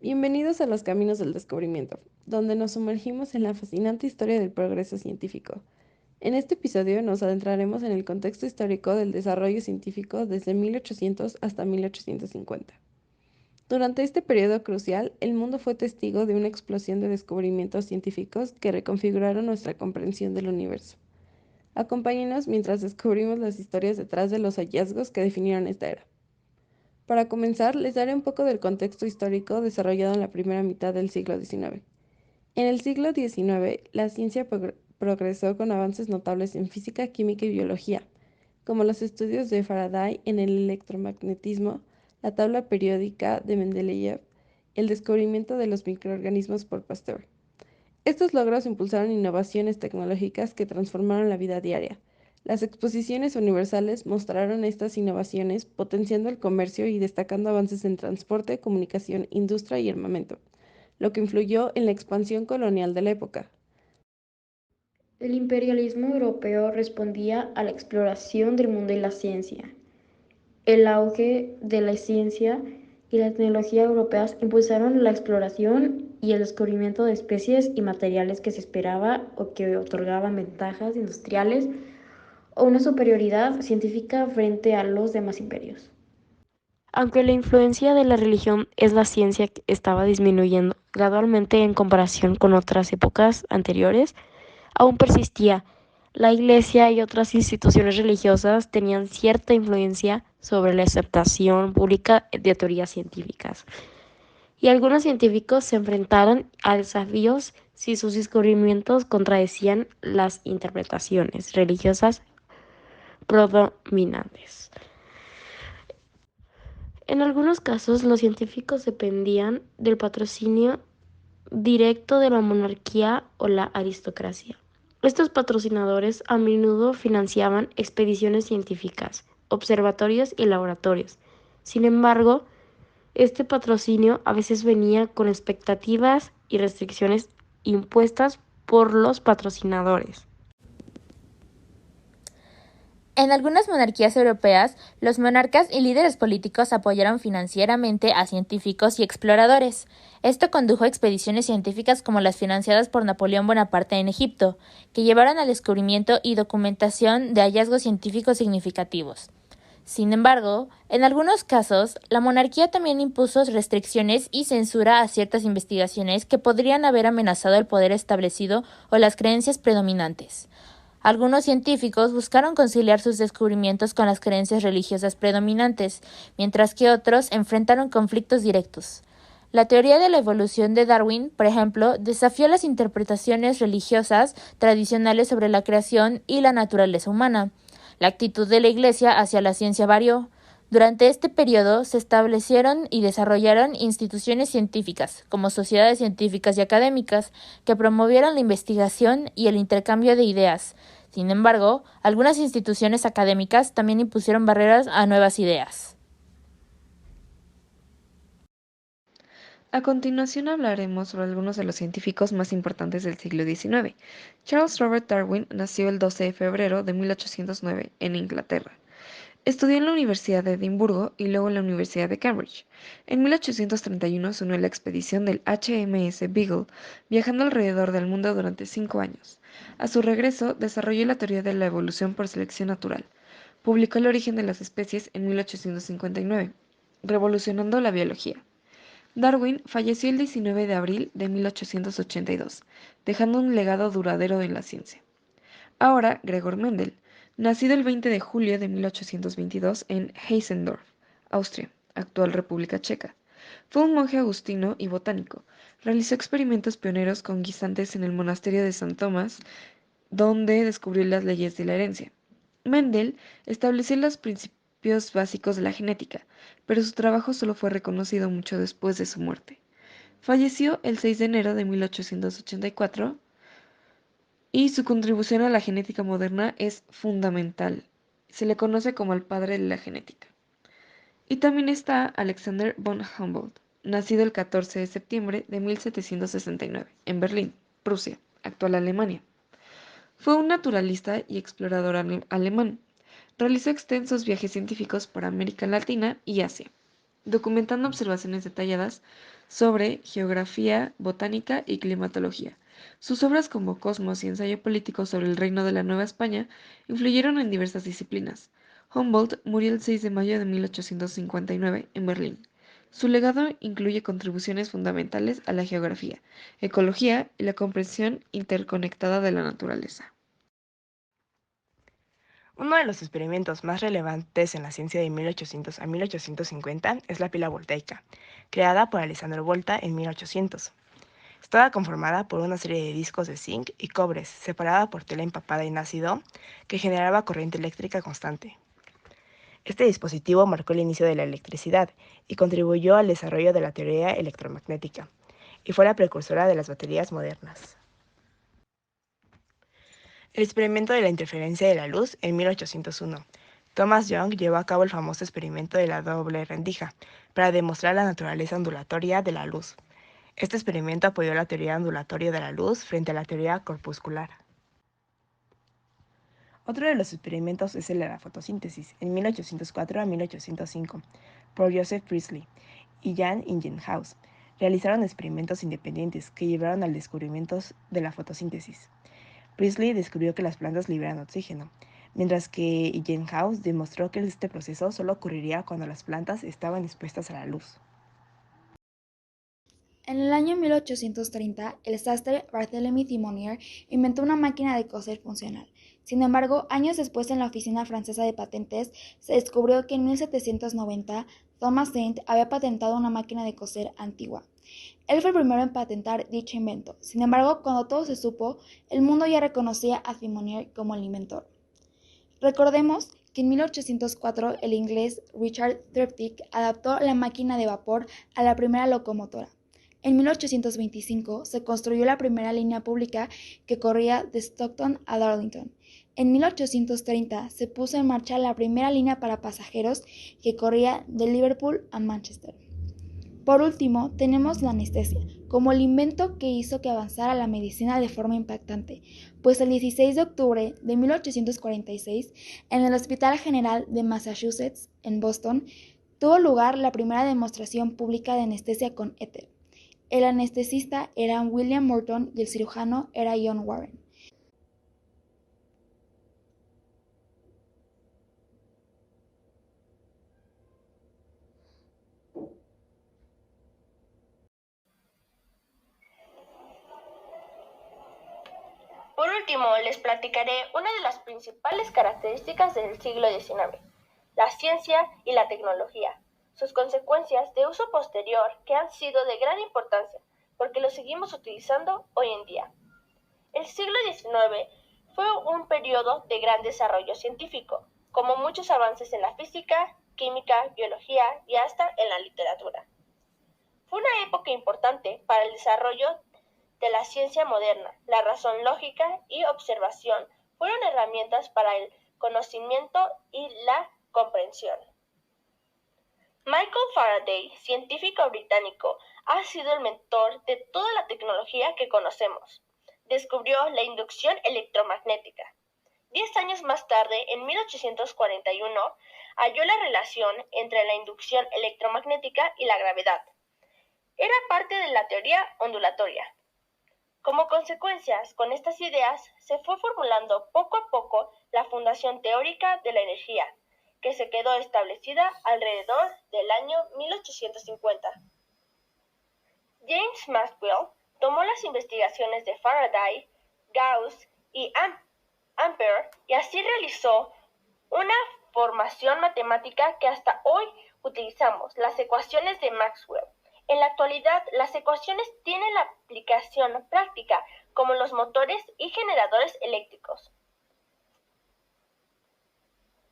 Bienvenidos a los Caminos del Descubrimiento, donde nos sumergimos en la fascinante historia del progreso científico. En este episodio nos adentraremos en el contexto histórico del desarrollo científico desde 1800 hasta 1850. Durante este periodo crucial, el mundo fue testigo de una explosión de descubrimientos científicos que reconfiguraron nuestra comprensión del universo. Acompáñenos mientras descubrimos las historias detrás de los hallazgos que definieron esta era. Para comenzar, les daré un poco del contexto histórico desarrollado en la primera mitad del siglo XIX. En el siglo XIX, la ciencia progresó con avances notables en física, química y biología, como los estudios de Faraday en el electromagnetismo, la tabla periódica de Mendeleev, el descubrimiento de los microorganismos por Pasteur. Estos logros impulsaron innovaciones tecnológicas que transformaron la vida diaria. Las exposiciones universales mostraron estas innovaciones, potenciando el comercio y destacando avances en transporte, comunicación, industria y armamento, lo que influyó en la expansión colonial de la época. El imperialismo europeo respondía a la exploración del mundo y la ciencia. El auge de la ciencia y la tecnología europeas impulsaron la exploración y el descubrimiento de especies y materiales que se esperaba o que otorgaban ventajas industriales o una superioridad científica frente a los demás imperios. Aunque la influencia de la religión en la ciencia estaba disminuyendo gradualmente en comparación con otras épocas anteriores, aún persistía. La Iglesia y otras instituciones religiosas tenían cierta influencia sobre la aceptación pública de teorías científicas, y algunos científicos se enfrentaron a desafíos si sus descubrimientos contradecían las interpretaciones religiosas predominantes. En algunos casos, los científicos dependían del patrocinio directo de la monarquía o la aristocracia. Estos patrocinadores a menudo financiaban expediciones científicas, observatorios y laboratorios. Sin embargo, este patrocinio a veces venía con expectativas y restricciones impuestas por los patrocinadores. En algunas monarquías europeas, los monarcas y líderes políticos apoyaron financieramente a científicos y exploradores. Esto condujo a expediciones científicas como las financiadas por Napoleón Bonaparte en Egipto, que llevaron al descubrimiento y documentación de hallazgos científicos significativos. Sin embargo, en algunos casos, la monarquía también impuso restricciones y censura a ciertas investigaciones que podrían haber amenazado el poder establecido o las creencias predominantes. Algunos científicos buscaron conciliar sus descubrimientos con las creencias religiosas predominantes, mientras que otros enfrentaron conflictos directos. La teoría de la evolución de Darwin, por ejemplo, desafió las interpretaciones religiosas tradicionales sobre la creación y la naturaleza humana. La actitud de la Iglesia hacia la ciencia varió. Durante este periodo se establecieron y desarrollaron instituciones científicas, como sociedades científicas y académicas, que promovieron la investigación y el intercambio de ideas. Sin embargo, algunas instituciones académicas también impusieron barreras a nuevas ideas. A continuación hablaremos sobre algunos de los científicos más importantes del siglo XIX. Charles Robert Darwin nació el 12 de febrero de 1809 en Inglaterra. Estudió en la Universidad de Edimburgo y luego en la Universidad de Cambridge. En 1831 se unió a la expedición del HMS Beagle, viajando alrededor del mundo durante 5 años. A su regreso, desarrolló la teoría de la evolución por selección natural. Publicó El origen de las especies en 1859, revolucionando la biología. Darwin falleció el 19 de abril de 1882, dejando un legado duradero en la ciencia. Ahora, Gregor Mendel, nacido el 20 de julio de 1822 en Heissendorf, Austria, actual República Checa. Fue un monje agustino y botánico. Realizó experimentos pioneros con guisantes en el monasterio de San Tomás, donde descubrió las leyes de la herencia. Mendel estableció los principios básicos de la genética, pero su trabajo solo fue reconocido mucho después de su muerte. Falleció el 6 de enero de 1884 y su contribución a la genética moderna es fundamental. Se le conoce como el padre de la genética. Y también está Alexander von Humboldt, nacido el 14 de septiembre de 1769 en Berlín, Prusia, actual Alemania. Fue un naturalista y explorador alemán. Realizó extensos viajes científicos por América Latina y Asia. documentando observaciones detalladas sobre geografía, botánica y climatología. Sus obras como Cosmos y Ensayo político sobre el reino de la Nueva España influyeron en diversas disciplinas. Humboldt murió el 6 de mayo de 1859 en Berlín. Su legado incluye contribuciones fundamentales a la geografía, ecología y la comprensión interconectada de la naturaleza. Uno de los experimentos más relevantes en la ciencia de 1800 a 1850 es la pila voltaica, creada por Alessandro Volta en 1800. Estaba conformada por una serie de discos de zinc y cobre separada por tela empapada en ácido que generaba corriente eléctrica constante. Este dispositivo marcó el inicio de la electricidad y contribuyó al desarrollo de la teoría electromagnética, y fue la precursora de las baterías modernas. El experimento de la interferencia de la luz en 1801. Thomas Young llevó a cabo el famoso experimento de la doble rendija para demostrar la naturaleza ondulatoria de la luz. Este experimento apoyó la teoría ondulatoria de la luz frente a la teoría corpuscular. Otro de los experimentos es el de la fotosíntesis, en 1804 a 1805, por Joseph Priestley y Jan Ingenhousz. Realizaron experimentos independientes que llevaron al descubrimiento de la fotosíntesis. Priestley descubrió que las plantas liberan oxígeno, mientras que Ingenhousz demostró que este proceso solo ocurriría cuando las plantas estaban expuestas a la luz. En el año 1830, el sastre Barthélemy Thimonier inventó una máquina de coser funcional. Sin embargo, años después en la Oficina Francesa de Patentes se descubrió que en 1790 Thomas Saint había patentado una máquina de coser antigua. Él fue el primero en patentar dicho invento. Sin embargo, cuando todo se supo, el mundo ya reconocía a Thimonier como el inventor. Recordemos que en 1804 el inglés Richard Trevithick adaptó la máquina de vapor a la primera locomotora. En 1825 se construyó la primera línea pública que corría de Stockton a Darlington. En 1830 se puso en marcha la primera línea para pasajeros que corría de Liverpool a Manchester. Por último, tenemos la anestesia, como el invento que hizo que avanzara la medicina de forma impactante, pues el 16 de octubre de 1846, en el Hospital General de Massachusetts, en Boston, tuvo lugar la primera demostración pública de anestesia con éter. El anestesista era William Morton y el cirujano era John Warren. Por último, les platicaré una de las principales características del siglo XIX, la ciencia y la tecnología, sus consecuencias de uso posterior que han sido de gran importancia porque lo seguimos utilizando hoy en día. El siglo XIX fue un periodo de gran desarrollo científico, como muchos avances en la física, química, biología y hasta en la literatura. Fue una época importante para el desarrollo de la ciencia moderna. La razón lógica y observación fueron herramientas para el conocimiento y la comprensión. Michael Faraday, científico británico, ha sido el mentor de toda la tecnología que conocemos. Descubrió la inducción electromagnética. 10 años más tarde, en 1841, halló la relación entre la inducción electromagnética y la gravedad. Era parte de la teoría ondulatoria. Como consecuencias, con estas ideas se fue formulando poco a poco la fundación teórica de la energía, que se quedó establecida alrededor del año 1850. James Maxwell tomó las investigaciones de Faraday, Gauss y Ampere y así realizó una formación matemática que hasta hoy utilizamos, las ecuaciones de Maxwell. En la actualidad, las ecuaciones tienen la aplicación práctica como los motores y generadores eléctricos.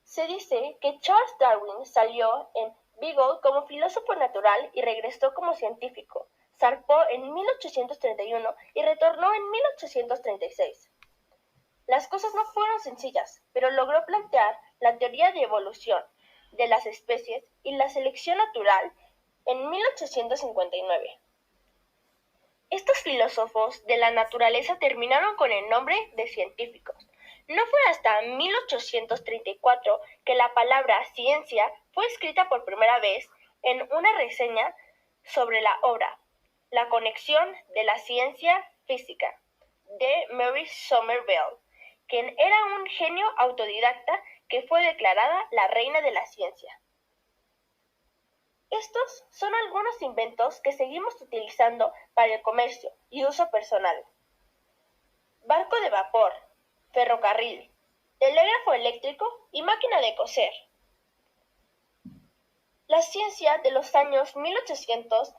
Se dice que Charles Darwin salió en Beagle como filósofo natural y regresó como científico. Zarpó en 1831 y retornó en 1836. Las cosas no fueron sencillas, pero logró plantear la teoría de evolución de las especies y la selección natural en 1859. Estos filósofos de la naturaleza terminaron con el nombre de científicos. No fue hasta 1834 que la palabra ciencia fue escrita por primera vez en una reseña sobre la obra La conexión de la ciencia física de Mary Somerville, quien era un genio autodidacta que fue declarada la reina de la ciencia. Estos son algunos inventos que seguimos utilizando para el comercio y uso personal. Barco de vapor, ferrocarril, telégrafo eléctrico y máquina de coser. La ciencia de los años 1800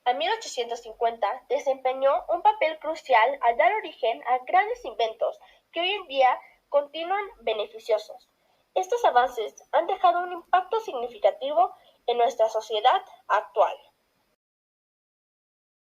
a 1850 desempeñó un papel crucial al dar origen a grandes inventos que hoy en día continúan beneficiosos. Estos avances han dejado un impacto significativo en nuestra sociedad actual.